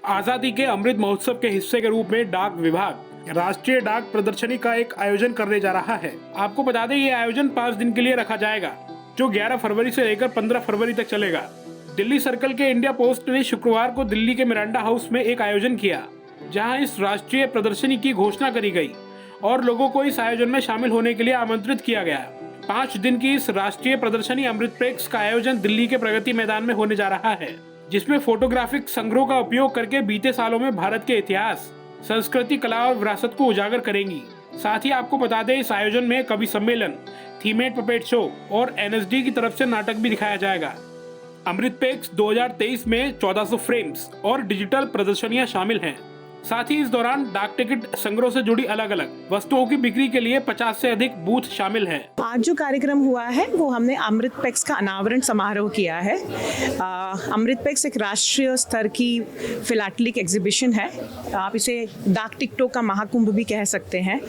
आजादी के अमृत महोत्सव के हिस्से के रूप में डाक विभाग राष्ट्रीय डाक प्रदर्शनी का एक आयोजन करने जा रहा है। आपको बता दें ये आयोजन 5 दिन के लिए रखा जाएगा, जो 11 फरवरी से लेकर 15 फरवरी तक चलेगा। दिल्ली सर्कल के इंडिया पोस्ट ने शुक्रवार को दिल्ली के मिरांडा हाउस में एक आयोजन किया, जहां इस राष्ट्रीय प्रदर्शनी की घोषणा करी गई और लोगों को इस आयोजन में शामिल होने के लिए आमंत्रित किया गया। 5 दिन की इस राष्ट्रीय प्रदर्शनी अमृत प्रेक्स का आयोजन दिल्ली के प्रगति मैदान में होने जा रहा है, जिसमें फोटोग्राफिक संग्रह का उपयोग करके बीते सालों में भारत के इतिहास, संस्कृति, कला और विरासत को उजागर करेंगी। साथ ही आपको बता दें इस आयोजन में कवि सम्मेलन, थीमेट पपेट शो और एनएसडी की तरफ से नाटक भी दिखाया जाएगा। अमृत प्रेक्स 2023 में 1400 फ्रेम्स और डिजिटल प्रदर्शनियां शामिल हैं। साथ ही इस दौरान डाक टिकट संग्रह से जुड़ी अलग अलग वस्तुओं की बिक्री के लिए 50 से अधिक बूथ शामिल हैं। आज जो कार्यक्रम हुआ है वो हमने अमृत प्रेक्स का अनावरण समारोह किया है। अमृत प्रेक्स एक राष्ट्रीय स्तर की फिलैटलिक एग्जीबिशन है। आप इसे डाक टिकटों का महाकुंभ भी कह सकते हैं।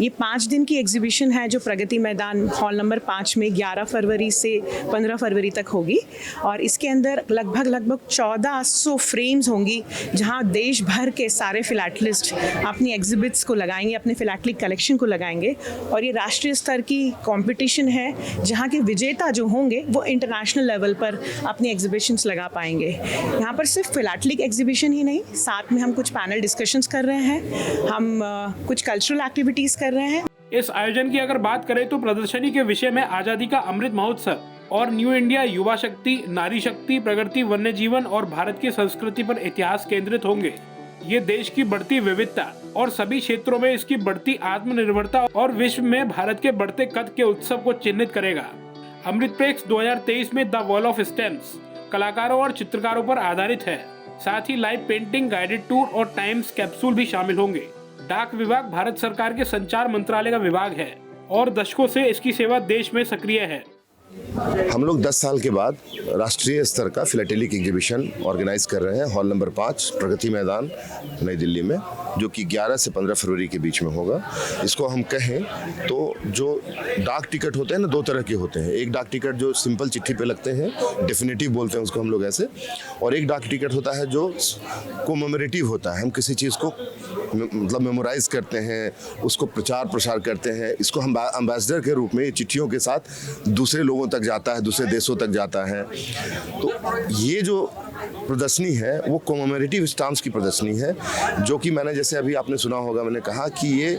ये 5 दिन की एग्जीबिशन है जो प्रगति मैदान हॉल नंबर 5 में 11 फरवरी से 15 फरवरी तक होगी और इसके अंदर लगभग 1400 फ्रेम्स होंगी, जहाँ देश भर के सारे फिलैटलिस्ट अपनी एग्जिबिट्स को लगाएंगे, अपने फिलैटलिक कलेक्शन को लगाएंगे। और ये राष्ट्रीय स्तर की कंपटीशन है जहाँ के विजेता जो होंगे वो इंटरनेशनल लेवल पर अपनी एग्जिबिशंस लगा पाएंगे। यहाँ पर सिर्फ फिलैटलिक एग्जिबिशन ही नहीं, साथ में हम कुछ पैनल डिस्कशंस कर रहे हैं, हम कुछ कल्चरल एक्टिविटीज कर रहे हैं। इस आयोजन की अगर बात करें तो प्रदर्शनी के विषय में आजादी का अमृत महोत्सव और न्यू इंडिया, युवा शक्ति, नारी शक्ति, प्रगति, वन्य जीवन और भारत की संस्कृति पर इतिहास केंद्रित होंगे। ये देश की बढ़ती विविधता और सभी क्षेत्रों में इसकी बढ़ती आत्मनिर्भरता और विश्व में भारत के बढ़ते कद के उत्सव को चिन्हित करेगा। अमृत प्रेक्स 2023 में द वॉल ऑफ स्टैम्प्स कलाकारों और चित्रकारों पर आधारित है। साथ ही लाइव पेंटिंग, गाइडेड टूर और टाइम्स कैप्सूल भी शामिल होंगे। डाक विभाग भारत सरकार के संचार मंत्रालय का विभाग है और दशकों से इसकी सेवा देश में सक्रिय है। हम लोग 10 साल के बाद राष्ट्रीय स्तर का फिलैटेलिक एग्जीबिशन ऑर्गेनाइज कर रहे हैं हॉल नंबर 5 प्रगति मैदान नई दिल्ली में, जो कि 11 से 15 फरवरी के बीच में होगा। इसको हम कहें तो जो डाक टिकट होते हैं ना, 2 तरह के होते हैं। एक डाक टिकट जो सिंपल चिट्ठी पे लगते हैं, डेफिनेटिव बोलते हैं उसको हम लोग ऐसे, और एक डाक टिकट होता है जो कोमेमोरेटिव होता है। हम किसी चीज़ को मतलब मेमोराइज करते हैं, उसको प्रचार प्रसार करते हैं। इसको हम एम्बेसडर के रूप में चिट्ठियों के साथ दूसरे लोगों तक जाता है, दूसरे देशों तक जाता है। तो ये जो प्रदर्शनी है वो कोमेमोरेटिव स्टाम्प्स की प्रदर्शनी है, जो कि मैंने जैसे अभी आपने सुना होगा, मैंने कहा कि ये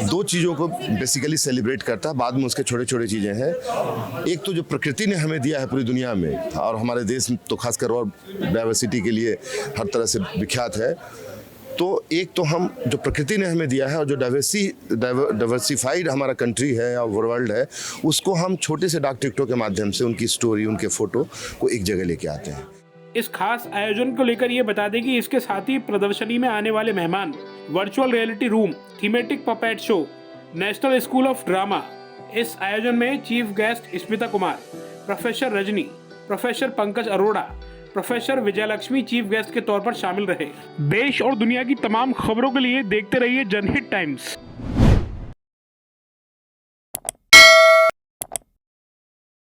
2 चीज़ों को बेसिकली सेलिब्रेट करता है, बाद में उसके छोटे छोटे चीज़ें हैं। एक तो जो प्रकृति ने हमें दिया है पूरी दुनिया में, और हमारे देश में तो खासकर और डाइवर्सिटी के लिए हर तरह से विख्यात है। तो एक तो हम जो प्रकृति ने हमें दिया है और जो डाइवर्सिफाइड हमारा कंट्री है या वर्ल्ड है, उसको हम छोटे से डाक टिकटों के माध्यम से उनकी स्टोरी, उनके फोटो को एक जगह लेके आते हैं। इस खास आयोजन को लेकर ये बता दें कि इसके साथ ही प्रदर्शनी में आने वाले मेहमान virtual reality room, thematic puppet show, national school of drama. इस आयोजन में chief guest Smita Kumar, professor Rajni, professor Pankaj Arora, professor Vijayalakshmi chief guest के तौर पर शामिल रहे। देश और दुनिया की तमाम खबरों के लिए देखते रहिए जनहित टाइम्स।